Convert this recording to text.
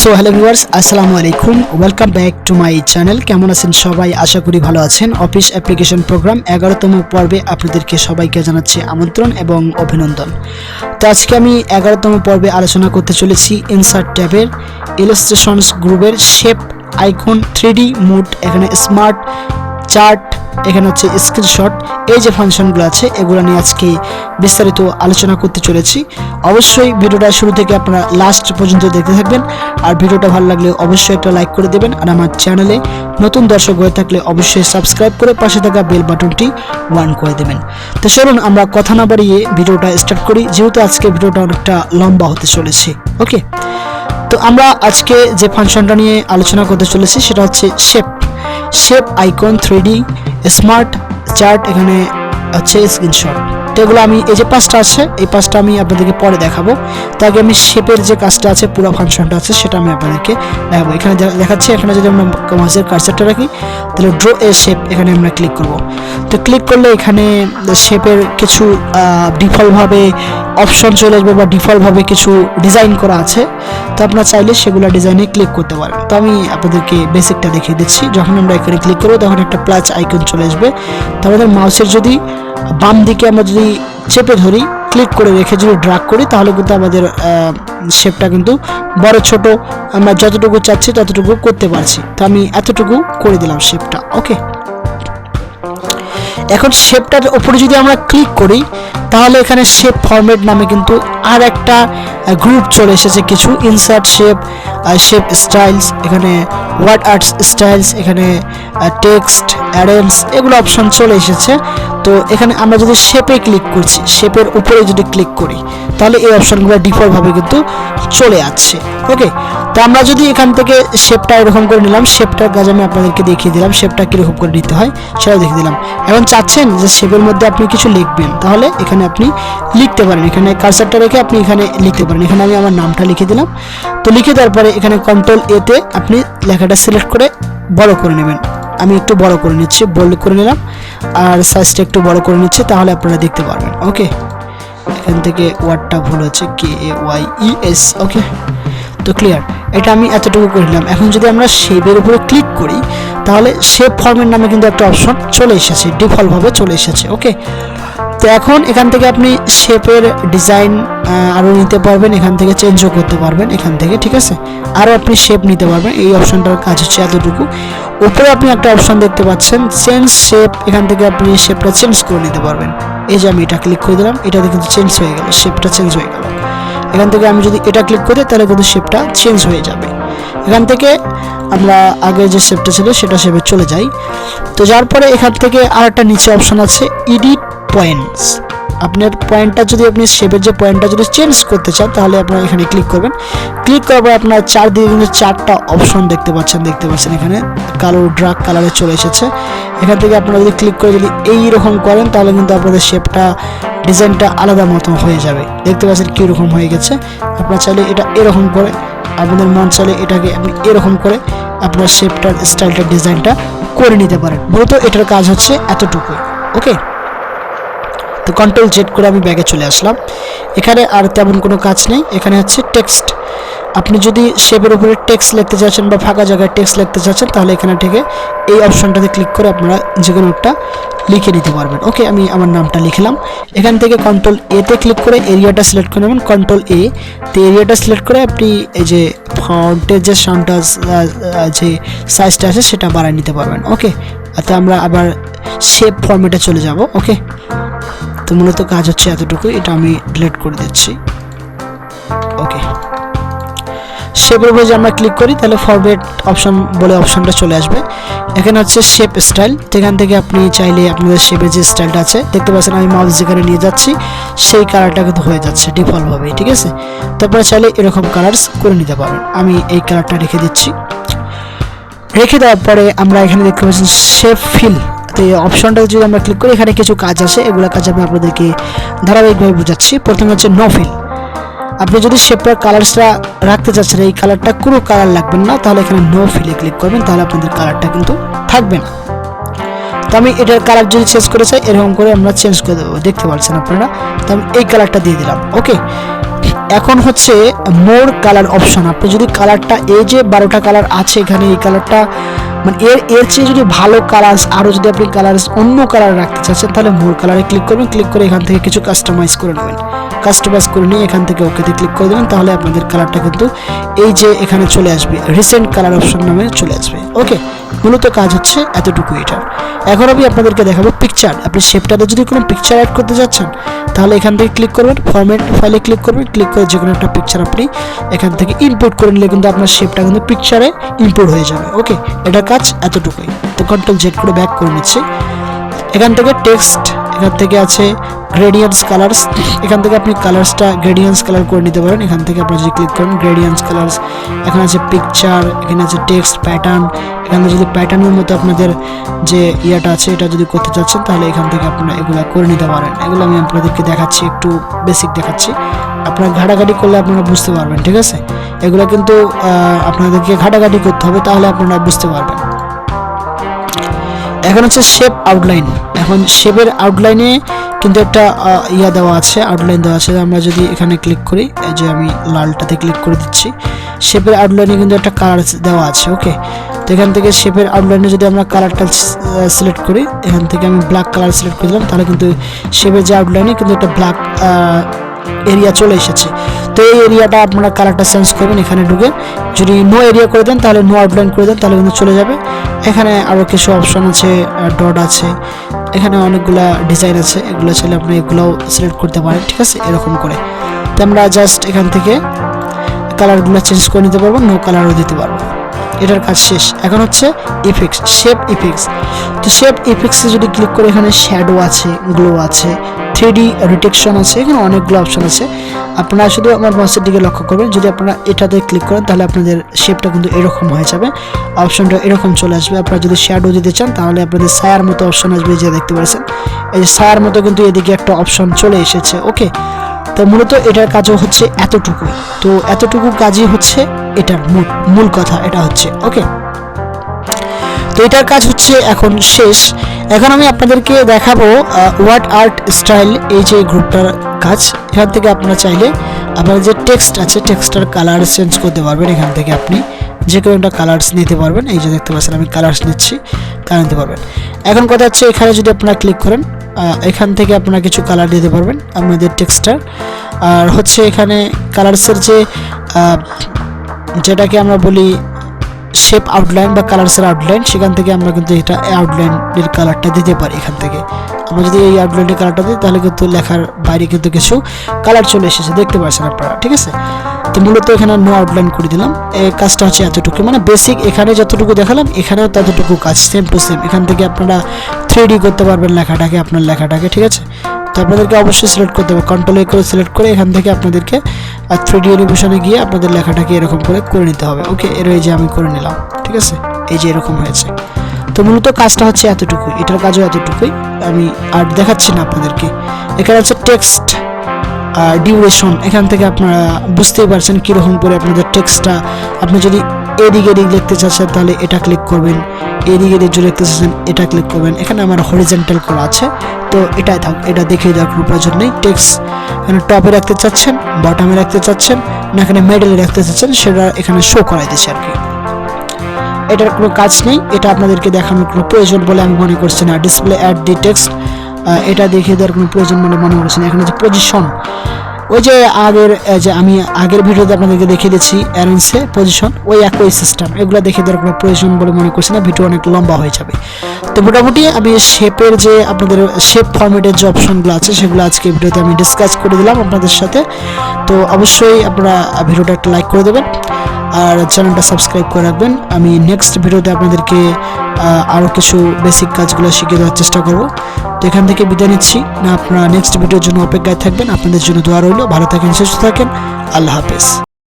So hello viewers, আসসালামু আলাইকুম, welcome back to my channel. কেমন আছেন সবাই? আশা করি ভালো আছেন। অফিস অ্যাপ্লিকেশন প্রোগ্রাম 11তম পর্বে আপনাদেরকে সবাইকে জানাচ্ছি আমন্ত্রণ এবং অভিনন্দন। তো আজকে আমি 11তম পর্বে আলোচনা করতে চলেছি ইনসার্ট ট্যাবের ইলাস্ট্রেশনস গ্রুপের শেপ, আইকন, 3D মোড, এখানে স্মার্ট চার্ট, এখানে হচ্ছে স্ক্রিনশট, এই যে ফাংশনগুলো আছে এগুলো নিয়ে আজকে বিস্তারিত আলোচনা করতে চলেছি। অবশ্যই ভিডিওটা শুরু থেকে আপনারা লাস্ট পর্যন্ত দেখতে থাকবেন। আর ভিডিওটা ভালো লাগলে অবশ্যই একটা লাইক করে দেবেন। আর আমার চ্যানেলে নতুন দর্শক হয়ে থাকলে অবশ্যই সাবস্ক্রাইব করে পাশে থাকা বেল বাটনটি অন করে দেবেন। তো চলুন আমরা কথা না বাড়িয়ে ভিডিওটা স্টার্ট করি, যেহেতু আজকে ভিডিওটা অনেকটা লম্বা হতে চলেছে। ওকে, তো আমরা আজকে যে ফাংশনটা নিয়ে আলোচনা করতে চলেছি সেটা হচ্ছে shape, icon, 3D, smart chart, এখানে হচ্ছে স্ক্রিনশট। তো এগুলো আমি এই যে পাঁচটা আছে, এই পাঁচটা আমি আপনাদেরকে পরে দেখাবো। তো আগে আমি শেপের যে কাজটা আছে, পুরো ফাংশনটা আছে, সেটা আমি আপনাদেরকে দেখাবো। এখানে দেখাচ্ছি, এখানে যদি আমরা মাউসের কার্সারটা রাখি তাহলে ড্র এ শেপ, এখানে আমরা ক্লিক করব। তো ক্লিক করলে এখানে শেপের কিছু ডিফল্টভাবে অপশন চলে আসবে বা ডিফল্টভাবে কিছু ডিজাইন করা আছে। তো আপনারা চাইলে সেগুলো ডিজাইনে ক্লিক করতে পারেন। তো আমি আপনাদেরকে বেসিকটা দেখিয়ে দিচ্ছি। যখন আমরা এখানে ক্লিক করবো তখন একটা প্লাস আইকন চলে আসবে। তো আমাদের মাউসের যদি বাম দিকে আমরা যদি চেপে ধরি, ক্লিক করে রেখে যদি ড্র্যাগ করি, তাহলে কিন্তু আমাদের শেপটা কিন্তু বড় ছোট আমরা যতটুকু চাচ্ছি ততটুকু করতে পারছি। তো আমি এতটুকু করে দিলাম শেপটা। ওকে, এখন শেপটার উপরে যদি আমরা ক্লিক করি তাহলে এখানে শেপ ফরম্যাট নামে কিন্তু আর একটা গ্রুপ চলে এসেছে কিছু। ইনসার্ট শেপ, শেপ স্টাইলস, এখানে ওয়ার্ড আর্টস স্টাইলস, এখানে টেক্সট অ্যারেন্স, এগুলো অপশন চলে এসেছে। তো এখানে আমরা যদি শেপে ক্লিক করছি, শেপের উপরে যদি ক্লিক করি তাহলে এই অপশনগুলো ডিফল্টভাবে কিন্তু চলে আসছে। ওকে, তো আমরা যদি এখান থেকে শেপটা এরকম করে নিলাম, শেপটার কাজ আমি আপনাদেরকে দেখিয়ে দিলাম, শেপটা কীরকম করে নিতে হয় সেটাও দেখিয়ে দিলাম। এখন চাচ্ছেন যে শেপের মধ্যে আপনি কিছু লিখবেন, তাহলে এখানে আপনি লিখতে পারেন, এখানে কার্সারটা রেখে আপনি এখানে লিখতে পারেন। এখানে আমি আমার নামটা লিখে দিলাম। তো লিখে দেওয়ার পরে এখানে কন্ট্রোল এ তে আপনি লেখাটা সিলেক্ট করে বড় করে নেবেন। আমি একটু বড় করে নিচ্ছি, বোল্ড করে নিলাম, আর সাইজটা একটু বড় করে নিচ্ছি, তাহলে আপনারা দেখতে পারবেন। ওকে, এখান থেকে ওয়ার্ডটা ভুল হচ্ছে, KAYES। ওকে, তো ক্লিয়ার, এটা আমি এতটুকু করে নিলাম। এখন যদি আমরা শেপের উপরে ক্লিক করি তাহলে শেপ ফরম্যাট নামে কিন্তু একটা অপশন চলে এসেছে, ডিফল্টভাবে চলে এসেছে। ওকে, তো এখন এখান থেকে আপনি শেপের ডিজাইন আরও নিতে পারবেন, এখান থেকে চেঞ্জও করতে পারবেন এখান থেকে, ঠিক আছে। আরও আপনি শেপ নিতে পারবেন। এই অপশনটার কাজ হচ্ছে এতটুকু। উপরে আপনি একটা অপশন দেখতে পাচ্ছেন চেঞ্জ শেপ, এখান থেকে আপনি শেপটা চেঞ্জ করে নিতে পারবেন। এই যে আমি এটা ক্লিক করে দিলাম, এটাতে কিন্তু চেঞ্জ হয়ে গেল, শেপটা চেঞ্জ হয়ে গেল। এখান থেকে আমি যদি এটা ক্লিক করি তাহলে কিন্তু শেপটা চেঞ্জ হয়ে যাবে। এখান থেকে আমরা আগে যে শেপটা ছিল সেটা শেপে চলে যাই। তো যার পরে এখান থেকে আরেকটা নিচে অপশন আছে এডিট পয়েন্টস। আপনার পয়েন্টটা যদি আপনি শেপের যে পয়েন্টটা যদি চেঞ্জ করতে চান তাহলে আপনারা এখানে ক্লিক করবেন। ক্লিক করার পর আপনার চারদিকে কিন্তু চারটা অপশন দেখতে পাচ্ছেন এখানে কালো ড্রাগ কালারে চলে এসেছে। এখান থেকে আপনারা যদি ক্লিক করে যদি এইরকম করেন তাহলে কিন্তু আপনাদের শেপটা ডিজাইনটা আলাদা মতো হয়ে যাবে। দেখতে পাচ্ছেন কীরকম হয়ে গেছে। আপনারা চাইলে এটা এরকম করে, আপনাদের মন চাইলে এটাকে আপনি এরকম করে আপনার শেপটার স্টাইলটার ডিজাইনটা করে নিতে পারেন। মূলত এটার কাজ হচ্ছে এতটুকু। ওকে, তো কন্ট্রোল জেড করে আমি ব্যাগে চলে আসলাম। এখানে আর তেমন কোনো কাজ নেই। এখানে হচ্ছে টেক্সট, আপনি যদি শেপের উপরে টেক্সট লিখতে চাচ্ছেন বা ফাঁকা জায়গায় টেক্সট লিখতে চাচ্ছেন তাহলে এখানে থেকে এই অপশনটাতে ক্লিক করে আপনারা যে কোনো একটা লিখে নিতে পারবেন। ওকে, আমি আমার নামটা লিখলাম। এখান থেকে কন্ট্রোল এতে ক্লিক করে এরিয়াটা সিলেক্ট করে নেবেন, কন্ট্রোল এ। তো এরিয়াটা সিলেক্ট করে আপনি এই যে ফন্টের যে সাউন্ডটা যে সাইজটা আছে সেটা বাড়ায় নিতে পারবেন। ওকে, তো আমরা আবার শেপ ফরম্যাটে চলে যাব। ওকে, তো মূলত কাজ হচ্ছে এতটুকু, এটা আমি ডিলিট করে দিচ্ছি। ওকে, শেপের উপরে যে আমরা ক্লিক করি তাহলে ফরম্যাট অপশন বলে অপশনটা চলে আসবে। এখানে হচ্ছে শেপ স্টাইল। এখান থেকে আপনি চাইলে আপনাদের শেপের যে স্টাইলটা আছে দেখতে পাচ্ছেন, আমি মাউস যেখানে নিয়ে যাচ্ছি সেই কালারটা কিন্তু হয়ে যাচ্ছে ডিফল্টভাবে, ঠিক আছে। তারপরে চাইলে এরকম কালার্স করে নিতে পারেন। আমি এই কালারটা রেখে দিচ্ছি। রেখে দেওয়ার পরে আমরা এখানে দেখতে পাচ্ছি শেপ ফিল। তো এই অপশনটা যদি আমরা ক্লিক করি এখানে কিছু কাজ আছে, এগুলো কাজ আমি আপনাদেরকে ধারাবাহিকভাবে বোঝাচ্ছি। প্রথমে হচ্ছে নো ফিল। আপনি যদি শেপটার কালারসটা রাখতে চাচ্ছেন, এই কালারটা কোনো কালার লাগবেন না, তাহলে এখানে নো ফিলে ক্লিক করবেন, তাহলে আপনাদের কালারটা কিন্তু থাকবে না। তো আমি এটার কালার যদি চেঞ্জ করে চাই এরকম করে আমরা চেঞ্জ করে দেবো, দেখতে পাচ্ছেন আপনারা। তো আমি এই কালারটা দিয়ে দিলাম। ওকে, এখন হচ্ছে মোর কালার অপশন। আপনি যদি কালারটা, এই যে 12টা কালার আছে এখানে, এই কালারটা মানে এর চেয়ে যদি ভালো কালার, আরও যদি আপনি কালার অন্য কালার রাখতে চাচ্ছেন, তাহলে মোর কালারে ক্লিক করবেন। ক্লিক করে এখান থেকে কিছু কাস্টমাইজ করে নেবেন। কাস্টমাইজ করে নিয়ে এখান থেকে ওকেতে ক্লিক করে দেবেন। তাহলে আপনাদের কালারটা কিন্তু এই যে এখানে চলে আসবে, রিসেন্ট কালার অপশন নামে চলে আসবে। ওকে, মূলত কাজ হচ্ছে এতটুকু এটার। এখন আমি আপনাদেরকে দেখাবো পিকচার। আপনি শেপটাতে যদি কোনো পিকচার অ্যাড করতে যাচ্ছেন, তাহলে এখান থেকে ক্লিক করবেন, ফরম্যাট ফাইলে ক্লিক করবেন। ক্লিক করে যে কোনো একটা পিকচার আপনি এখান থেকে ইনপুট করে নিলে কিন্তু আপনার শেপটা কিন্তু পিকচারে ইনপুট হয়ে যাবে। ওকে, এটার কাজ এতটুকুই। তো কন্ট্রোল জেড করে ব্যাক করে নিচ্ছি। এখান থেকে টেক্সট, এখান থেকে আছে গ্রেডিয়েন্টস কালার্স। এখান থেকে আপনি কালার্সটা গ্রেডিয়েন্টস কালার করে নিতে পারেন। এখান থেকে আপনারা যদি ক্লিক করেন গ্রেডিয়েন্টস কালার্স, এখানে আছে পিকচার, এখানে আছে টেক্সট প্যাটার্ন। এখানে যদি প্যাটার্নের মতো আপনাদের যে ইয়াটা আছে এটা যদি করতে চাচ্ছেন, তাহলে এখান থেকে আপনারা এগুলো করে নিতে পারেন। এগুলো আমি আপনাদেরকে দেখাচ্ছি, একটু বেসিক দেখাচ্ছি। আপনারা ঘাটাঘাটি করলে আপনারা বুঝতে পারবেন, ঠিক আছে? এগুলো কিন্তু আপনাদেরকে ঘাটাঘাটি করতে হবে, তাহলে আপনারা বুঝতে পারবেন। এখন হচ্ছে শেপ আউটলাইন। এখন শেপের আউটলাইনে কিন্তু একটা ইয়া দেওয়া আছে, আউটলাইন দেওয়া আছে। আমরা যদি এখানে ক্লিক করি, এই যে আমি লালটাতে ক্লিক করে দিচ্ছি, শেপের আউটলাইনে কিন্তু একটা কালার দেওয়া আছে। ওকে, তো এখান থেকে শেপের আউটলাইনে যদি আমরা কালারটা সিলেক্ট করি, এখান থেকে আমি ব্ল্যাক কালার সিলেক্ট করে দিলাম, তাহলে কিন্তু শেপের যে আউটলাইনে কিন্তু একটা ব্ল্যাক এরিয়া চলে এসেছে। তো এই এরিয়াটা আপনারা কালারটা চেঞ্জ করবেন এখানে ঢুকে। যদি নো এরিয়া করে দেন, তাহলে নো আউটলাইন করে দেন, তাহলে কিন্তু চলে যাবে। এখানে আরও কিছু অপশন আছে, ডট আছে, এখানে অনেকগুলা ডিজাইন আছে, এগুলো চাইলে আপনি এগুলোও সিলেক্ট করতে পারেন, ঠিক আছে? এরকম করে তো আমরা জাস্ট এখান থেকে কালারগুলো চেঞ্জ করে নিতে পারবো, নো কালারও দিতে পারবো। এটার কাজ শেষ। এখন হচ্ছে ইফেক্টস, শেপ ইফেক্টস। তো শেপ ইফেক্টসে যদি ক্লিক করে, এখানে শ্যাডো আছে, গ্লো আছে, 3D রিটেকশন আছে, এখানে অনেকগুলো অপশন আছে। আপনারা শুধু আমার মাউসের দিকে লক্ষ্য করবেন। যদি আপনারা এটাতে ক্লিক করেন, তাহলে আপনাদের শেপটা কিন্তু এরকম হয়ে যাবে, অপশনটা এরকম চলে আসবে। আপনারা যদি শ্যাডো দিতে চান, তাহলে আপনাদের ছায়ার মতো অপশন আসবে, যে দেখতে পাচ্ছেন এই যে ছায়ার মতো কিন্তু এদিকে একটা অপশন চলে এসেছে। ওকে, তো মূলত এটার কাজও হচ্ছে এতটুকু। তো এতটুকু কাজই হচ্ছে এটার মূল কথা, এটা হচ্ছে। ওকে, তো এটার কাজ হচ্ছে এখন শেষ। এখন আমি আপনাদেরকে দেখাবো ওয়াট আর্ট স্টাইল, এই যে গ্রুপটার কাজ। এখান থেকে আপনারা চাইলে আপনার যে টেক্সট আছে, টেক্সটার কালার চেঞ্জ করতে পারবেন। এখান থেকে আপনি যে কোনো একটা কালার্স নিতে পারবেন। এই যে দেখতে পাচ্ছেন আমি কালার্স নিচ্ছি, তা নিতে পারবেন। এখন কথা হচ্ছে, এখানে যদি আপনারা ক্লিক করেন, এখান থেকে আপনারা কিছু কালার দিতে পারবেন আপনাদের টেক্সটার। আর হচ্ছে এখানে কালার্সের যে যেটাকে আমরা বলি শেপ আউটলাইন বা কালার্সের আউটলাইন, সেখান থেকে আমরা কিন্তু এটা আউটলাইনের কালারটা দিতে পারি। এখান থেকে আমরা যদি এই আউটলাইনের কালারটা দিই, তাহলে কিন্তু লেখার বাইরে কিন্তু কিছু কালার চলে এসেছে, দেখতে পাচ্ছেন আপনারা, ঠিক আছে? তো মূলত এখানে নো আউটলাইন করে দিলাম। এই কাজটা হচ্ছে এতটুকু, মানে বেসিক এখানে যতটুকু দেখালাম, এখানেও ততটুকু কাজ, সেম টু সেম। এখান থেকে আপনারা 3D করতে পারবেন লেখাটাকে, আপনার লেখাটাকে, ঠিক আছে? তো আপনাদেরকে অবশ্যই সিলেক্ট করতে হবে, কন্ট্রোল এ করে সিলেক্ট করে এখান থেকে আপনাদেরকে 3D অ্যানিমেশনে গিয়ে আপনাদের লেখাটাকে এরকম করে নিতে হবে। ওকে, এর এই যে আমি করে নিলাম, ঠিক আছে? এই যে এরকম হয়েছে। তো মূলত কাজটা হচ্ছে এতটুকুই, এটার কাজও এতটুকুই। আমি আর দেখাচ্ছি না আপনাদেরকে। এখানে হচ্ছে টেক্সট ডিউরেশন, এখান থেকে আপনারা বুঝতেই পারছেন কীরকম করে আপনাদের টেক্সটটা, আপনি যদি এদিকে লিখতে চাচ্ছেন, তাহলে এটা ক্লিক করবেন, এদিকে লিখতে চাচ্ছেন, এটা ক্লিক করবেন। এখানে আমার হরিজন্টাল করা আছে, তো এটাই থাক, এটা দেখিয়ে দেওয়ার কোনো প্রয়োজন নেই। টেক্সট এখানে টপে রাখতে চাচ্ছেন, বটমে রাখতে চাচ্ছেন, না এখানে মিডলে রাখতে চাচ্ছেন, সেটা এখানে শো করাই দিচ্ছে আর কি। এটার কোনো কাজ নেই, এটা আপনাদেরকে দেখানোর কোনো প্রয়োজন বলে আমি মনে করছি না। ডিসপ্লে অ্যাড দি টেক্সট, এটা দেখিয়ে দেওয়ার কোনো প্রয়োজন বলে মনে করছি না। এখানে যে পজিশন, ওই যে আমি আগের ভিডিওতে আপনাদেরকে দেখিয়ে দিচ্ছি অ্যারেঞ্জে পজিশন, ওই একই সিস্টেম, এগুলো দেখিয়ে দেওয়ার কোনো প্রয়োজন বলে মনে করছি না, ভিডিও অনেক লম্বা হয়ে যাবে। তো মোটামুটি আমি শেপের যে আপনাদের শেপ ফরম্যাটের যে অপশনগুলো আছে, সেগুলো আজকে ভিডিওতে আমি ডিসকাস করে দিলাম আপনাদের সাথে। তো অবশ্যই আপনারা ভিডিওটা একটা লাইক করে দেবেন আর চ্যানেলটা সাবস্ক্রাইব করে রাখবেন। আমি নেক্সট ভিডিওতে আপনাদেরকে আরও কিছু বেসিক কাজগুলো শিখিয়ে দেওয়ার চেষ্টা করব। তো এখান থেকে বিদায় নিচ্ছি, না আপনারা নেক্সট ভিডিওর জন্য অপেক্ষায় থাকবেন। আপনাদের জন্য দোয়া রইল, ভালো থাকেন, সুস্থ থাকেন, আল্লাহ হাফেজ।